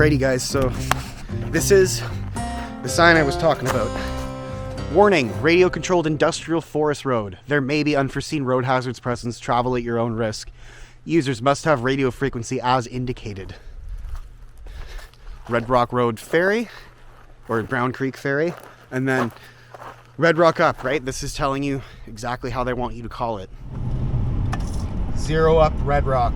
Alrighty guys, so this is the sign I was talking about. Warning, radio controlled industrial forest road. There may be unforeseen road hazards present. Travel at your own risk. Users must have radio frequency as indicated. Red Rock Road Ferry, or Brown Creek Ferry, and then Red Rock up, right? This is telling you exactly how they want you to call it. 0 up Red Rock.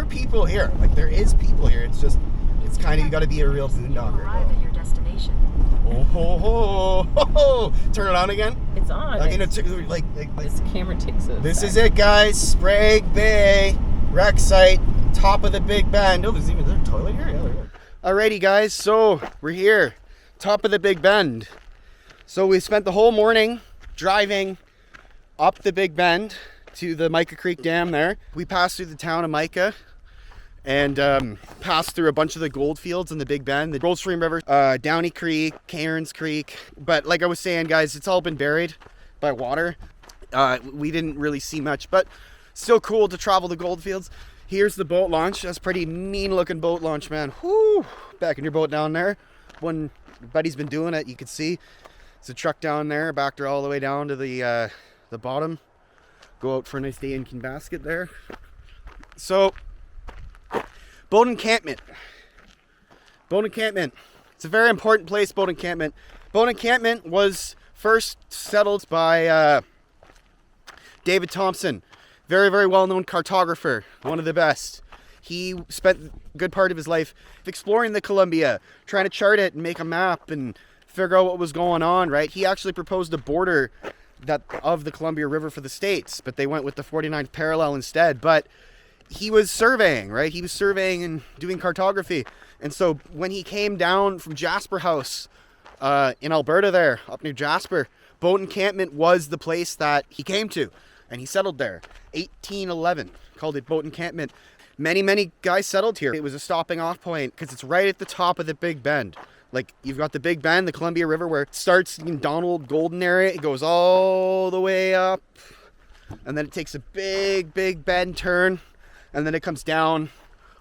People here, like there is people here. It's just, it's kind of, you got to be a real boondocker. Arrive at your destination. Oh ho ho ho ho! Turn it on again. It's on. Like, This camera takes us. This is it, guys. Sprague Bay wreck site, top of the Big Bend. Oh, there's a toilet here. Yeah, there is. Alrighty, guys. So we're here, top of the Big Bend. So we spent the whole morning driving up the Big Bend to the Mica Creek Dam there. We passed through the town of Mica and passed through a bunch of the gold fields in the Big Bend, the Gold Stream River, Downey Creek, Carnes Creek. But like I was saying, guys, it's all been buried by water. We didn't really see much, but still cool to travel the gold fields. Here's the boat launch. That's a pretty mean looking boat launch, man. Whoo! Back in your boat down there. When buddy's been doing it, you can see it's a truck down there, backed her all the way down to the bottom. Go out for a nice day in Basket there. So, Boat Encampment. Boat Encampment. It's a very important place, Boat Encampment. Boat Encampment was first settled by David Thompson. Very, very well-known cartographer. One of the best. He spent a good part of his life exploring the Columbia, trying to chart it and make a map and figure out what was going on, right? He actually proposed a border of the Columbia River for the States, but they went with the 49th parallel instead. But he was surveying, right? He was surveying and doing cartography. And so when he came down from Jasper House in Alberta there, up near Jasper, Boat Encampment was the place that he came to. And he settled there. 1811, called it Boat Encampment. Many guys settled here. It was a stopping off point because it's right at the top of the Big Bend. Like, you've got the Big Bend, the Columbia River, where it starts in Donald Golden area. It goes all the way up, and then it takes a big bend turn, and then it comes down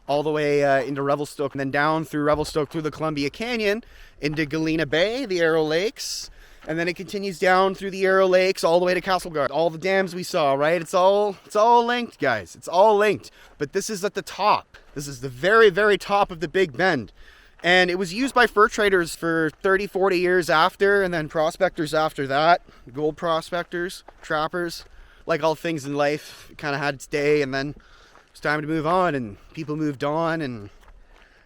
all the way into Revelstoke, and then down through Revelstoke through the Columbia Canyon into Galena Bay, the Arrow Lakes, and then it continues down through the Arrow Lakes all the way to Castlegar. All the dams we saw, right? It's all linked, guys. It's all linked. But this is at the top. This is the very top of the Big Bend. And it was used by fur traders for 30, 40 years after, and then prospectors after that. Gold prospectors, trappers. Like all things in life, it kind of had its day, and then it's time to move on, and people moved on, and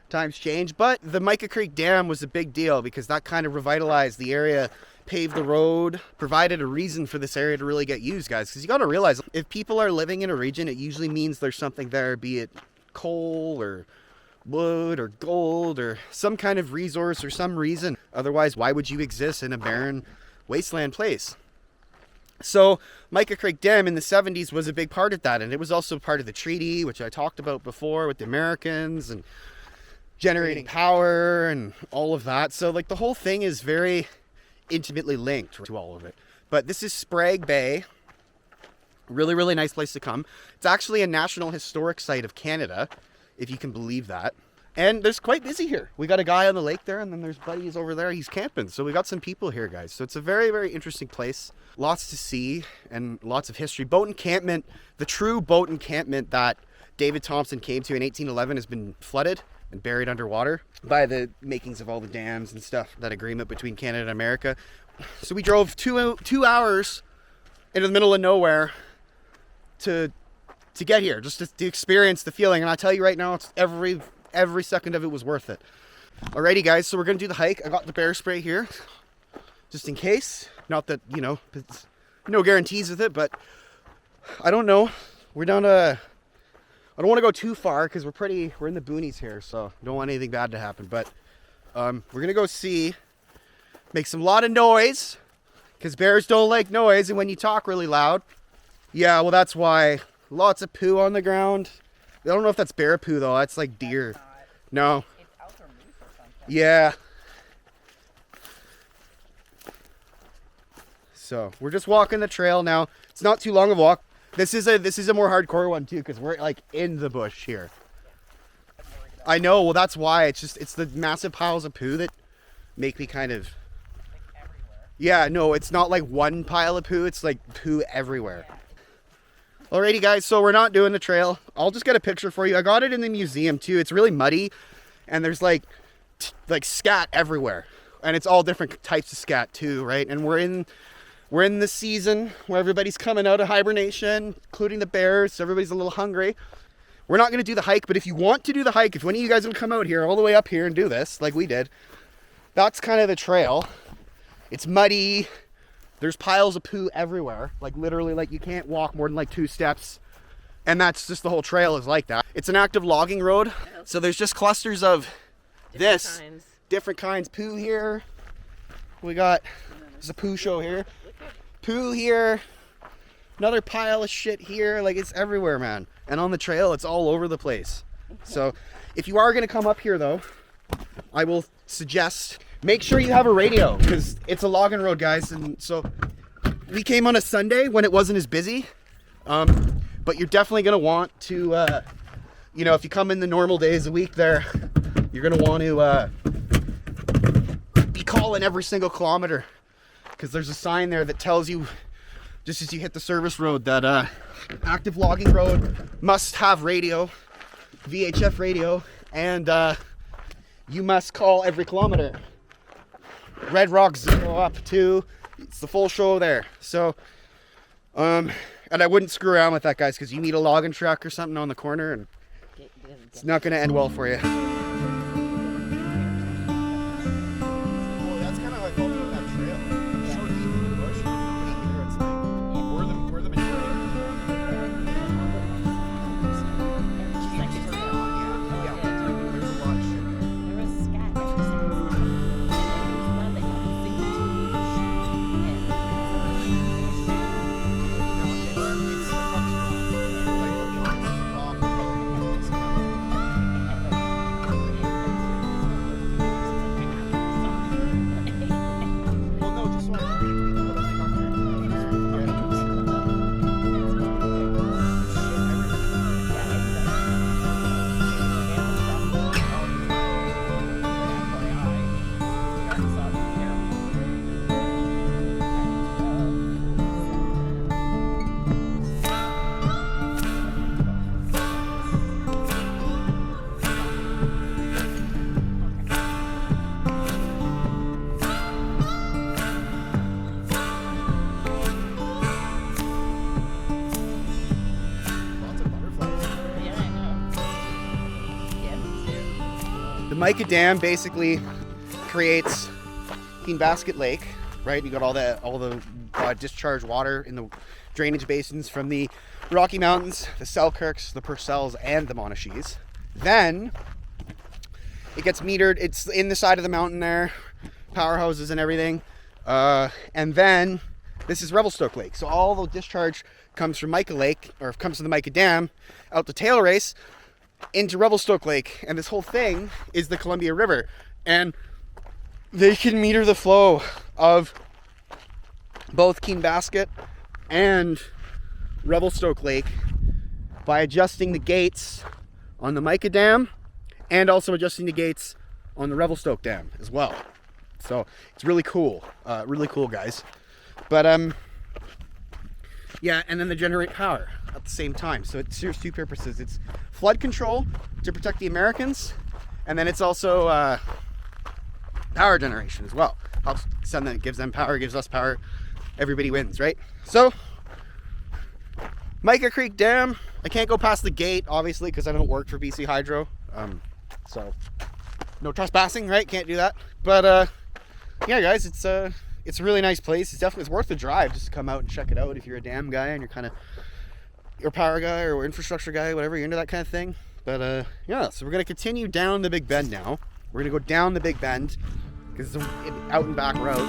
times changed. But the Mica Creek Dam was a big deal because that kind of revitalized the area, paved the road, provided a reason for this area to really get used, guys. Because you got to realize, if people are living in a region, it usually means there's something there, be it coal or wood or gold or some kind of resource or some reason. Otherwise, why would you exist in a barren wasteland place? So Mica Creek Dam in the 70s was a big part of that, and it was also part of the treaty, which I talked about before, with the Americans and generating power and all of that. So like the whole thing is very intimately linked to all of it. But this is Sprague Bay. Really nice place to come. It's actually a National Historic Site of Canada, if you can believe that. And there's quite busy here. We got a guy on the lake there, and then there's buddies over there. He's camping. So we got some people here, guys. So it's a very interesting place. Lots to see and lots of history. Boat Encampment, the true boat encampment that David Thompson came to in 1811 has been flooded and buried underwater by the makings of all the dams and stuff, that agreement between Canada and America. So we drove two hours into the middle of nowhere to get here, just to experience the feeling. And I tell you right now, it's every second of it was worth it. Alrighty, guys, so we're gonna do the hike. I got the bear spray here, just in case. Not that, you know, it's no guarantees with it, but I don't know. We're down to, I don't want to go too far because we're in the boonies here, so don't want anything bad to happen. But we're gonna go see, make some lot of noise, because bears don't like noise, and when you talk really loud, yeah, well that's why. Lots of poo on the ground. I don't know if that's bear poo though. That's like deer. No. It's outdoor moose or something. Yeah. So we're just walking the trail now. It's not too long of a walk. This is a more hardcore one too, because we're like in the bush here. I know. Well, that's why. It's the massive piles of poo that make me kind of. Like everywhere. Yeah. No, it's not like one pile of poo. It's like poo everywhere. Yeah. Alrighty, guys, so we're not doing the trail. I'll just get a picture for you. I got it in the museum too. It's really muddy, and there's like scat everywhere, and it's all different types of scat too, right? And we're in the season where everybody's coming out of hibernation, including the bears. So everybody's a little hungry. We're not going to do the hike, but if you want to do the hike, if one of you guys will come out here all the way up here and do this like we did, that's kind of the trail. It's muddy. There's piles of poo everywhere, like literally, like you can't walk more than like 2 steps. And that's just, the whole trail is like that. It's an active logging road. So there's just clusters of different kinds. Poo here. There's a poo show here. Poo here. Another pile of shit here. Like, it's everywhere, man. And on the trail, it's all over the place. So if you are going to come up here though, I will suggest, make sure you have a radio, because it's a logging road, guys. And so we came on a Sunday when it wasn't as busy. But you're definitely going to want to, you know, if you come in the normal days a week there, you're going to want to be calling every single kilometer, because there's a sign there that tells you, just as you hit the service road, that active logging road must have radio, VHF radio, and you must call every kilometer. Red Rock 0 up to, it's the full show there. So, and I wouldn't screw around with that, guys, because you need a logging truck or something on the corner, and it's not going to end well for you. Mica Dam basically creates Basket Lake, right? You got all the discharged water in the drainage basins from the Rocky Mountains, the Selkirks, the Purcells, and the Monachees. Then it gets metered. It's in the side of the mountain there, powerhouses and everything. And then this is Revelstoke Lake. So all the discharge comes from Mica Lake, or comes from the Mica Dam, out the tail race into Revelstoke Lake. And this whole thing is the Columbia River. And they can meter the flow of both Basket and Revelstoke Lake by adjusting the gates on the Mica Dam and also adjusting the gates on the Revelstoke Dam as well. So it's really cool, guys. But yeah, and then they generate power at the same time. So it serves two purposes. It's flood control to protect the Americans, and then it's also power generation as well. Helps send them, gives them power, gives us power. Everybody wins, right? So Mica Creek Dam, I can't go past the gate obviously because I don't work for BC Hydro, so no trespassing, right? Can't do that. But yeah, guys, it's a really nice place. It's worth the drive just to come out and check it out if you're a dam guy and you're a power guy or infrastructure guy, whatever, you're into that kind of thing. But yeah, so we're gonna continue down the Big Bend now. We're gonna go down the Big Bend because it's an out and back road.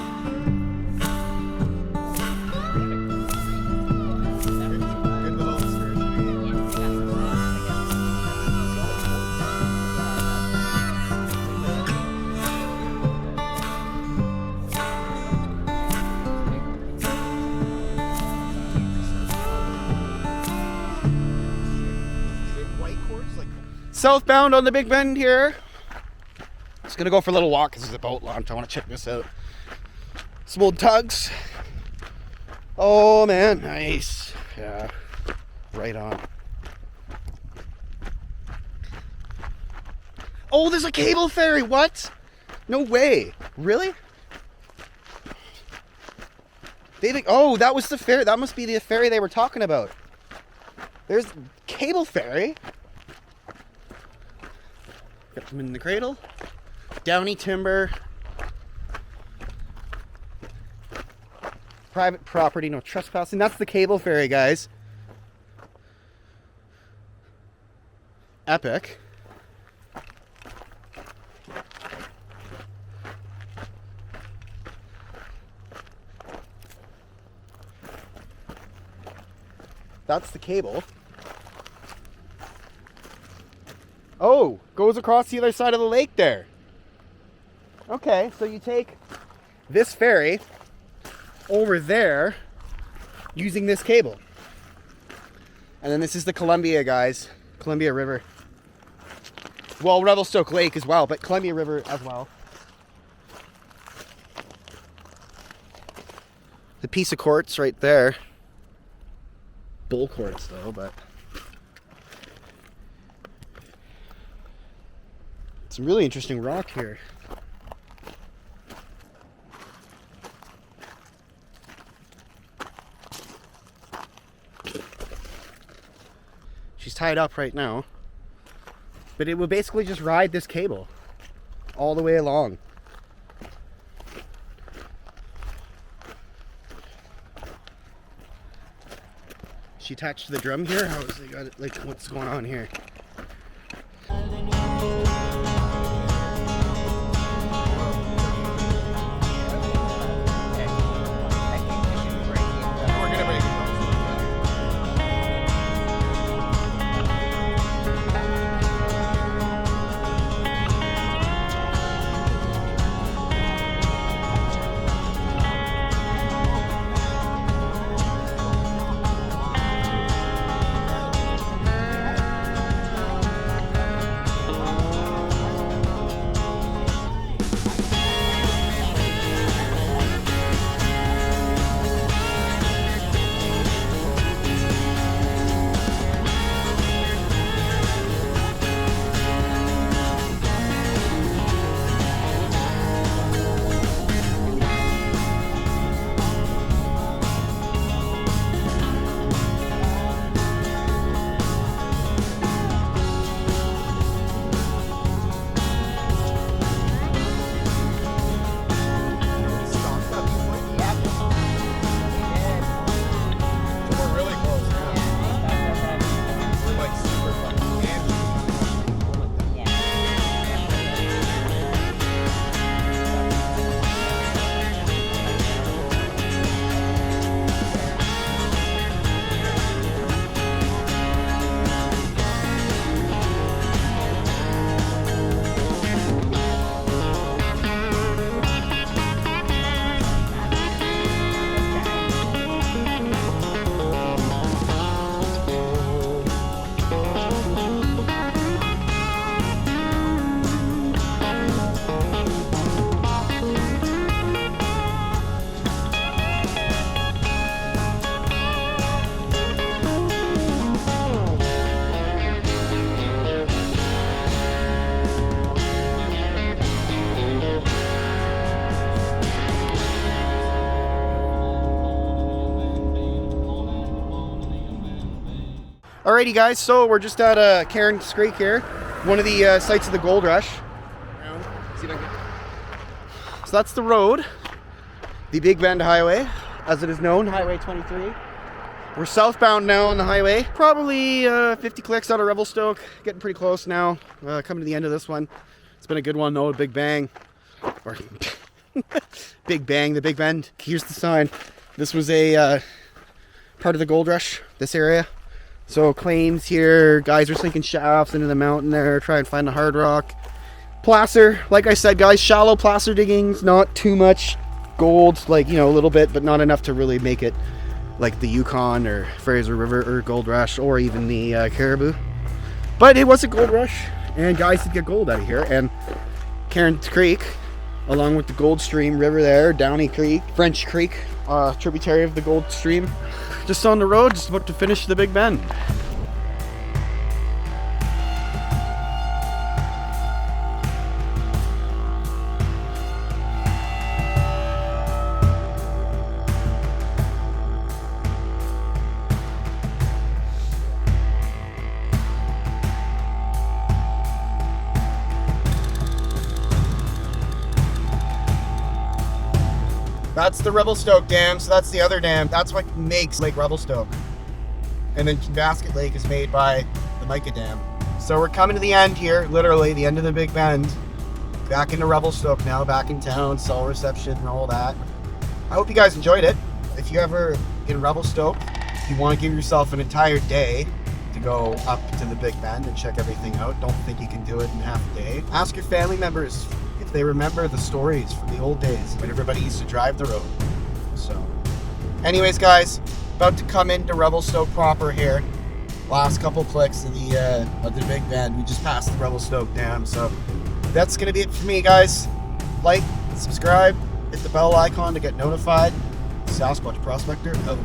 Southbound on the Big Bend here. Just gonna go for a little walk because there's a boat launch. I want to check this out. Some old tugs. Oh man, nice. Yeah, right on. Oh, there's a cable ferry. What? No way. Really? David, oh, that was the ferry. That must be the ferry they were talking about. There's cable ferry. Got them in the cradle. Downy timber. Private property, no trespassing. That's the cable ferry, guys. Epic. That's the cable. Oh, goes across the other side of the lake there. Okay, so you take this ferry over there using this cable. And then this is the Columbia, guys. Columbia River. Well, Revelstoke Lake as well, but Columbia River as well. The piece of quartz right there. Bull quartz though, but some really interesting rock here. She's tied up right now, but it will basically just ride this cable all the way along. She attached to the drum here? How is it got it, like, what's going on here? Alrighty guys, so we're just at Carnes Creek here, one of the sites of the gold rush. So that's the road, the Big Bend Highway, as it is known, Highway 23. We're southbound now on the highway, probably 50 clicks out of Revelstoke, getting pretty close now, coming to the end of this one. It's been a good one though, Big Bang, or Big Bang, the Big Bend. Here's the sign. This was a part of the gold rush, this area. So claims here, guys are sinking shafts into the mountain there, trying to find the hard rock. Placer, like I said guys, shallow placer diggings, not too much gold, like, you know, a little bit, but not enough to really make it like the Yukon or Fraser River or Gold Rush or even the Caribou. But it was a gold rush, and guys did get gold out of here. And Carnes Creek, along with the Gold Stream River there, Downey Creek, French Creek, tributary of the Gold Stream, just on the road, just about to finish the Big Bend. That's the Revelstoke Dam, so that's the other dam. That's what makes Lake Revelstoke. And then Basket Lake is made by the Mica Dam. So we're coming to the end here, literally the end of the Big Bend. Back into Revelstoke now, back in town, cell reception and all that. I hope you guys enjoyed it. If you're ever in Revelstoke, you want to give yourself an entire day to go up to the Big Bend and check everything out. Don't think you can do it in half a day. Ask your family members if they remember the stories from the old days when everybody used to drive the road. So anyways guys, about to come into Revelstoke proper here. Last couple clicks of the Big Bend. We just passed the Revelstoke Dam. So that's gonna be it for me guys. Like, subscribe, hit the bell icon to get notified. Sasquatch Prospector out.